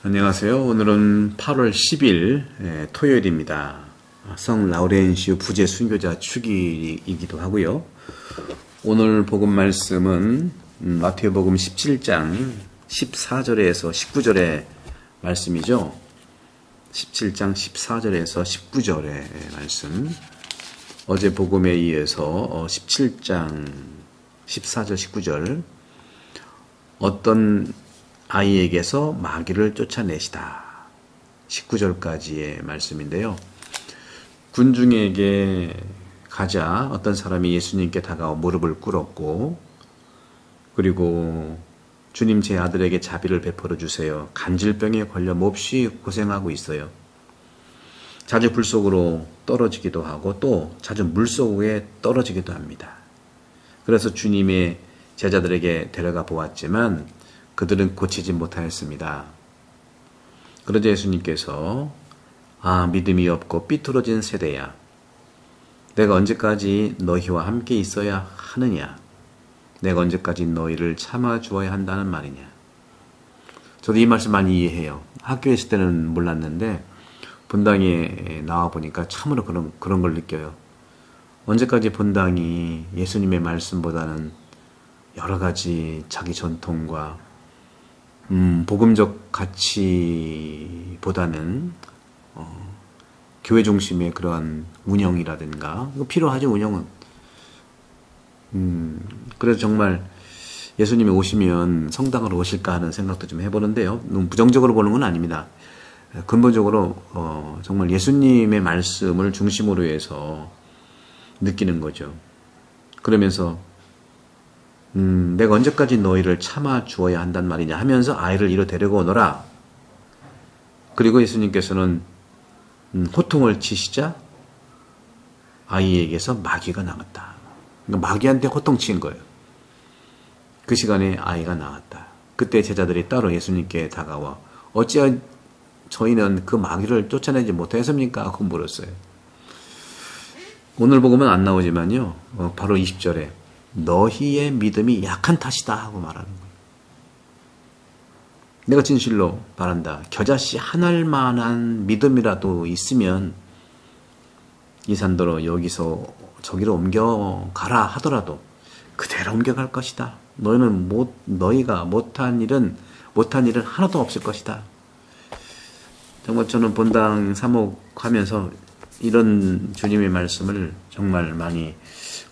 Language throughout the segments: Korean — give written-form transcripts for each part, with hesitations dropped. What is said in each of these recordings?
안녕하세요. 오늘은 8월 10일 토요일입니다. 성 라우렌시우 부재 순교자 축일이기도 하고요. 오늘 복음 말씀은 마태복음 17장 14절에서 19절의 말씀이죠. 17장 14절에서 19절의 말씀. 어제 복음에 이어서 17장 14절 19절 어떤 아이에게서 마귀를 쫓아내시다. 19절까지의 말씀인데요. 군중에게 가자 어떤 사람이 예수님께 다가와 무릎을 꿇었고, 그리고 주님 제 아들에게 자비를 베풀어 주세요. 간질병에 걸려 몹시 고생하고 있어요. 자주 불 속으로 떨어지기도 하고 또 자주 물속에 떨어지기도 합니다. 그래서 주님의 제자들에게 데려가 보았지만 그들은 고치지 못하였습니다. 그러자 예수님께서 믿음이 없고 삐뚤어진 세대야, 내가 언제까지 너희와 함께 있어야 하느냐? 내가 언제까지 너희를 참아주어야 한다는 말이냐? 저도 이 말씀 많이 이해해요. 학교에 있을 때는 몰랐는데 본당에 나와보니까 참으로 그런 걸 느껴요. 언제까지 본당이 예수님의 말씀보다는 여러 가지 자기 전통과 복음적 가치보다는 교회 중심의 그러한 운영이라든가, 필요하죠, 운영은. 그래서 정말 예수님이 오시면 성당으로 오실까 하는 생각도 좀 해보는데요. 너무 부정적으로 보는 건 아닙니다. 근본적으로 정말 예수님의 말씀을 중심으로 해서 느끼는 거죠. 그러면서 내가 언제까지 너희를 참아 주어야 한단 말이냐 하면서 아이를 이리로 데리고 오너라. 그리고 예수님께서는 호통을 치시자 아이에게서 마귀가 나갔다. 그러니까 마귀한테 호통친 거예요. 그 시간에 아이가 나왔다. 그때 제자들이 따로 예수님께 다가와 어찌 저희는 그 마귀를 쫓아내지 못했습니까? 하고 물었어요. 오늘 복음은 안 나오지만요, 바로 20절에 너희의 믿음이 약한 탓이다 하고 말하는 거예요. 내가 진실로 말한다. 겨자씨 하나만한 믿음이라도 있으면 이 산더러 여기서 저기로 옮겨가라 하더라도 그대로 옮겨갈 것이다. 너희가 못한 일은 하나도 없을 것이다. 정말 저는 본당 사목하면서 이런 주님의 말씀을 정말 많이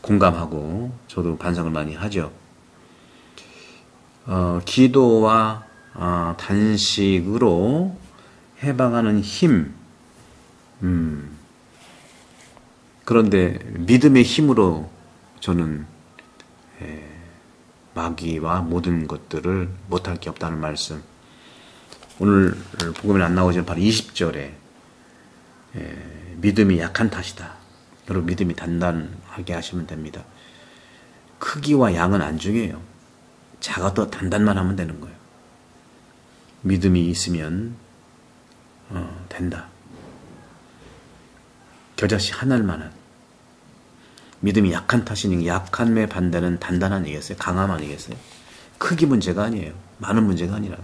공감하고 저도 반성을 많이 하죠. 기도와 단식으로 해방하는 힘, 그런데 믿음의 힘으로 저는 마귀와 모든 것들을 못할 게 없다는 말씀. 오늘 복음에 안 나오지만 바로 20절에 믿음이 약한 탓이다. 여러분, 믿음이 단단하게 하시면 됩니다. 크기와 양은 안 중요해요. 작아도 단단만 하면 되는 거예요. 믿음이 있으면 된다. 겨자씨 하나만한. 믿음이 약한 탓이니 약함의 반대는 단단 아니겠어요? 강함 아니겠어요? 크기 문제가 아니에요. 많은 문제가 아니라.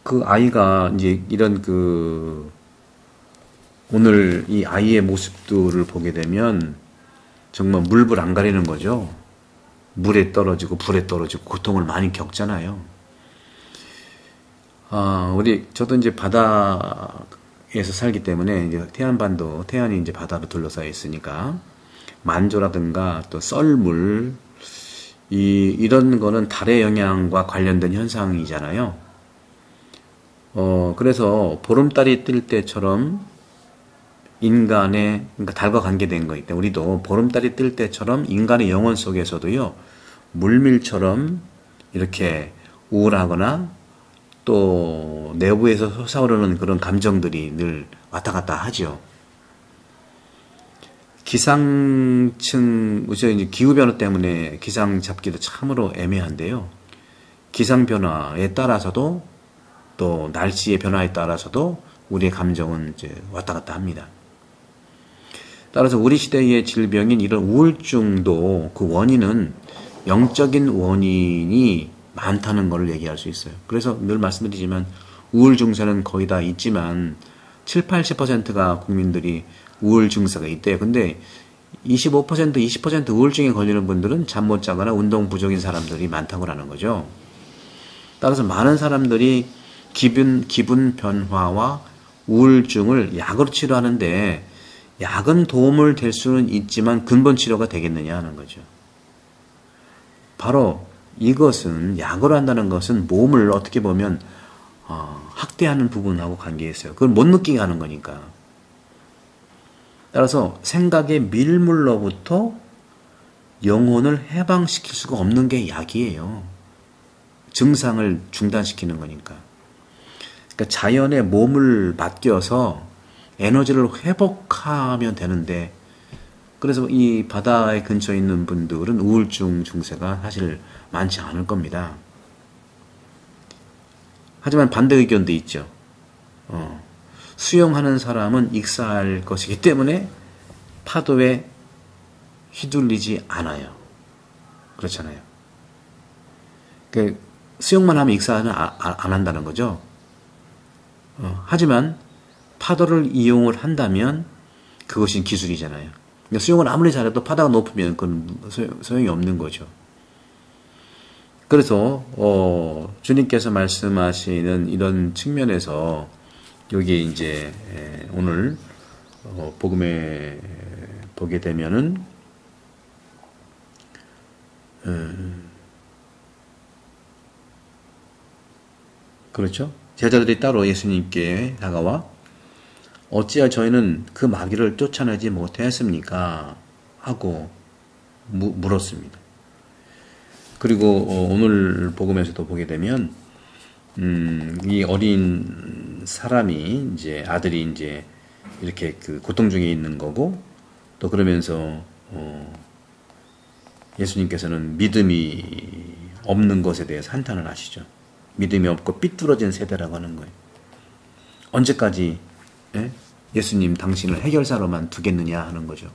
그 아이가 이제 이런 오늘 이 아이의 모습들을 보게 되면 정말 물불 안 가리는 거죠. 물에 떨어지고 불에 떨어지고 고통을 많이 겪잖아요. 저도 이제 바다에서 살기 때문에 이제 태안이 이제 바다로 둘러싸여 있으니까 만조라든가 또 썰물 이런 거는 달의 영향과 관련된 현상이잖아요. 그래서 보름달이 뜰 때처럼 그러니까 달과 관계된 거기 때문에 우리도 보름달이 뜰 때처럼 인간의 영혼 속에서도요, 물밀처럼 이렇게 우울하거나 또 내부에서 솟아오르는 그런 감정들이 늘 왔다 갔다 하죠. 이제 기후변화 때문에 기상 잡기도 참으로 애매한데요. 기상변화에 따라서도 또 날씨의 변화에 따라서도 우리의 감정은 이제 왔다 갔다 합니다. 따라서 우리 시대의 질병인 이런 우울증도 그 원인은 영적인 원인이 많다는 걸 얘기할 수 있어요. 그래서 늘 말씀드리지만 우울 증세는 거의 다 있지만 7, 80%가 국민들이 우울 증세가 있대요. 근데 25%, 20% 우울증에 걸리는 분들은 잠 못 자거나 운동 부족인 사람들이 많다고 하는 거죠. 따라서 많은 사람들이 기분 변화와 우울증을 약으로 치료하는데 약은 도움을 될 수는 있지만 근본 치료가 되겠느냐 하는 거죠. 바로 이것은 약으로 한다는 것은 몸을 어떻게 보면 학대하는 부분하고 관계가 있어요. 그걸 못 느끼게 하는 거니까. 따라서 생각의 밀물로부터 영혼을 해방시킬 수가 없는 게 약이에요. 증상을 중단시키는 거니까. 그러니까 자연의 몸을 맡겨서 에너지를 회복하면 되는데, 그래서 이 바다의 근처에 있는 분들은 우울증 증세가 사실 많지 않을 겁니다. 하지만 반대 의견도 있죠. 수영하는 사람은 익사할 것이기 때문에 파도에 휘둘리지 않아요. 그렇잖아요. 수영만 하면 익사는 안 한다는 거죠. 하지만 파도를 이용을 한다면 그것이 기술이잖아요. 그러니까 수영을 아무리 잘해도 파도가 높으면 그건 소용이 없는 거죠. 그래서 주님께서 말씀하시는 이런 측면에서 여기 이제 오늘 복음에 보게 되면은 그렇죠? 제자들이 따로 예수님께 다가와 어찌하여 저희는 그 마귀를 쫓아내지 못하였습니까? 하고 물었습니다. 그리고 오늘 복음에서도 보게 되면 이 어린 사람이 이제 아들이 이제 이렇게 그 고통 중에 있는 거고, 또 그러면서 예수님께서는 믿음이 없는 것에 대해서 한탄을 하시죠. 믿음이 없고 삐뚤어진 세대라고 하는 거예요. 언제까지 예수님 당신을 해결사로만 두겠느냐 하는 거죠.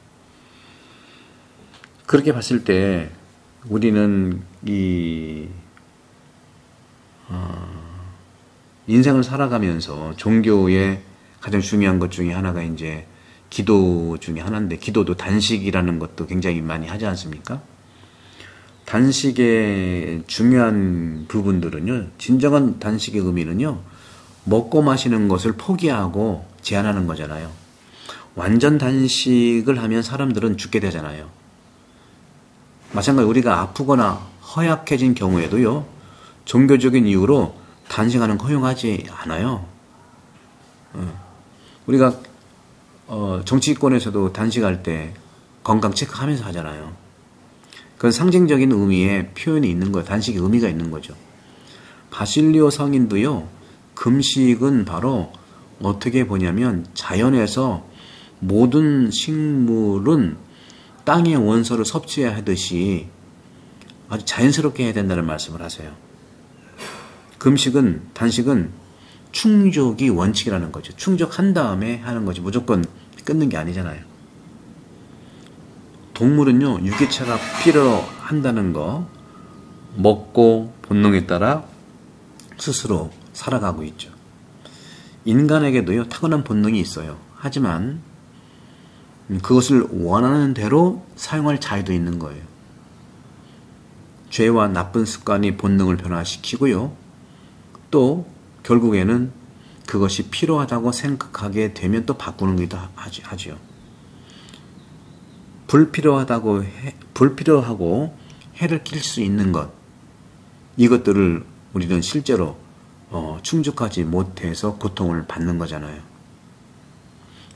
그렇게 봤을 때 우리는 이 인생을 살아가면서 종교의 가장 중요한 것 중에 하나가 이제 기도 중에 하나인데, 기도도 단식이라는 것도 굉장히 많이 하지 않습니까? 단식의 중요한 부분들은요, 진정한 단식의 의미는요, 먹고 마시는 것을 포기하고 제한하는 거잖아요. 완전 단식을 하면 사람들은 죽게 되잖아요. 마찬가지로 우리가 아프거나 허약해진 경우에도요, 종교적인 이유로 단식하는 거 허용하지 않아요. 우리가 정치권에서도 단식할 때 건강 체크하면서 하잖아요. 그건 상징적인 의미의 표현이 있는 거예요. 단식의 의미가 있는 거죠. 바실리오 성인도요, 금식은 바로 어떻게 보냐면 자연에서 모든 식물은 땅의 원소를 섭취해야 하듯이 아주 자연스럽게 해야 된다는 말씀을 하세요. 단식은 충족이 원칙이라는 거죠. 충족한 다음에 하는 거지 무조건 끊는 게 아니잖아요. 동물은요, 유기체가 필요한다는 거, 먹고 본능에 따라 스스로 살아가고 있죠. 인간에게도요, 타고난 본능이 있어요. 하지만 그것을 원하는 대로 사용할 자유도 있는 거예요. 죄와 나쁜 습관이 본능을 변화시키고요, 또 결국에는 그것이 필요하다고 생각하게 되면 또 바꾸는 것도 하죠. 불필요하고 해를 끼칠 수 있는 것, 이것들을 우리는 실제로 충족하지 못해서 고통을 받는 거잖아요.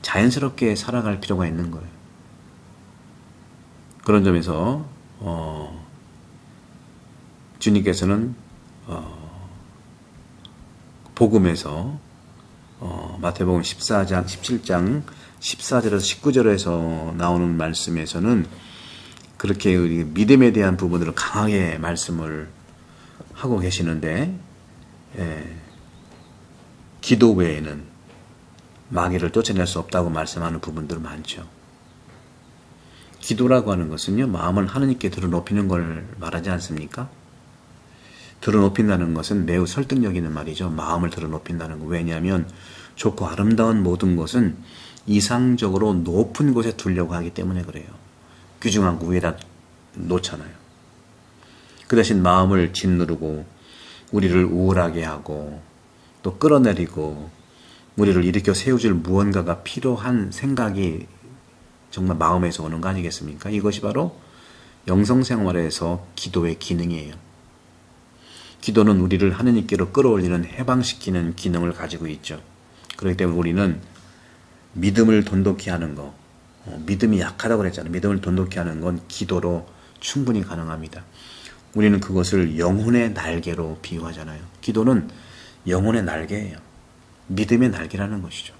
자연스럽게 살아갈 필요가 있는 거예요. 그런 점에서 주님께서는 복음에서 마태복음 14장, 17장 14절에서 19절에서 나오는 말씀에서는 그렇게 우리 믿음에 대한 부분들을 강하게 말씀을 하고 계시는데, 기도 외에는 마귀를 쫓아낼 수 없다고 말씀하는 부분들 많죠. 기도라고 하는 것은요, 마음을 하느님께 들어높이는 걸 말하지 않습니까? 드러높인다는 것은 매우 설득력 있는 말이죠. 마음을 드러높인다는 거. 왜냐하면 좋고 아름다운 모든 것은 이상적으로 높은 곳에 두려고 하기 때문에 그래요. 귀중한 거 위에다 놓잖아요. 그 대신 마음을 짓누르고 우리를 우울하게 하고 또 끌어내리고 우리를 일으켜 세워줄 무언가가 필요한 생각이 정말 마음에서 오는 거 아니겠습니까? 이것이 바로 영성생활에서 기도의 기능이에요. 기도는 우리를 하느님께로 끌어올리는 해방시키는 기능을 가지고 있죠. 그렇기 때문에 우리는 믿음을 돈독히 하는 거, 믿음이 약하다고 그랬잖아요. 믿음을 돈독히 하는 건 기도로 충분히 가능합니다. 우리는 그것을 영혼의 날개로 비유하잖아요. 기도는 영혼의 날개예요. 믿음의 날개라는 것이죠.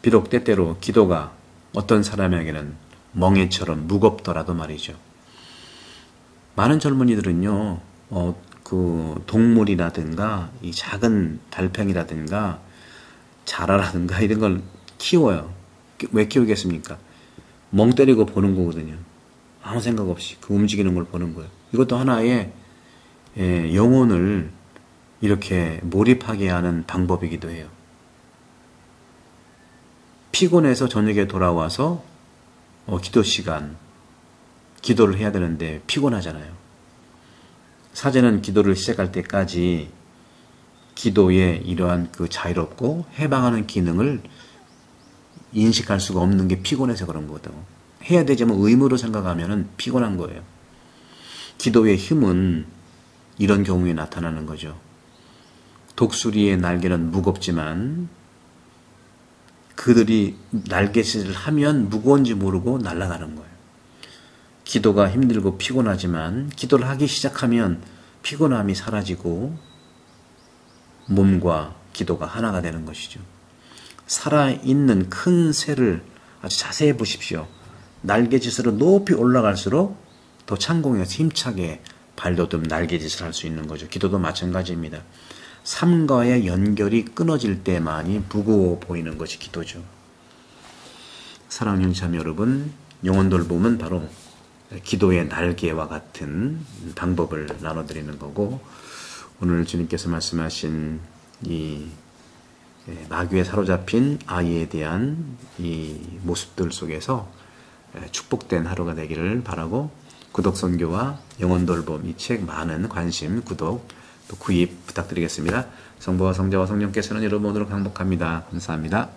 비록 때때로 기도가 어떤 사람에게는 멍에처럼 무겁더라도 말이죠. 많은 젊은이들은요, 그 동물이라든가 이 작은 달팽이라든가 자라라든가 이런 걸 키워요. 왜 키우겠습니까? 멍 때리고 보는 거거든요. 아무 생각 없이 그 움직이는 걸 보는 거예요. 이것도 하나의 영혼을 이렇게 몰입하게 하는 방법이기도 해요. 피곤해서 저녁에 돌아와서 기도 시간, 기도를 해야 되는데 피곤하잖아요. 사제는 기도를 시작할 때까지 기도의 이러한 그 자유롭고 해방하는 기능을 인식할 수가 없는 게 피곤해서 그런 거거든. 해야 되지만 의무로 생각하면 피곤한 거예요. 기도의 힘은 이런 경우에 나타나는 거죠. 독수리의 날개는 무겁지만 그들이 날개짓을 하면 무거운지 모르고 날아가는 거예요. 기도가 힘들고 피곤하지만 기도를 하기 시작하면 피곤함이 사라지고 몸과 기도가 하나가 되는 것이죠. 살아있는 큰 새를 아주 자세히 보십시오. 날개짓으로 높이 올라갈수록 더 창공에서 힘차게 발돋움 날개짓을 할 수 있는 거죠. 기도도 마찬가지입니다. 삶과의 연결이 끊어질 때만이 무거워 보이는 것이 기도죠. 사랑하는 참 여러분, 영혼 돌봄은 바로 기도의 날개와 같은 방법을 나눠드리는 거고, 오늘 주님께서 말씀하신 이 마귀에 사로잡힌 아이에 대한 이 모습들 속에서 축복된 하루가 되기를 바라고, 구독선교와 영혼돌봄 이 책 많은 관심, 구독, 또 구입 부탁드리겠습니다. 성부와 성자와 성령께서는 여러분 오늘을 강복합니다. 감사합니다.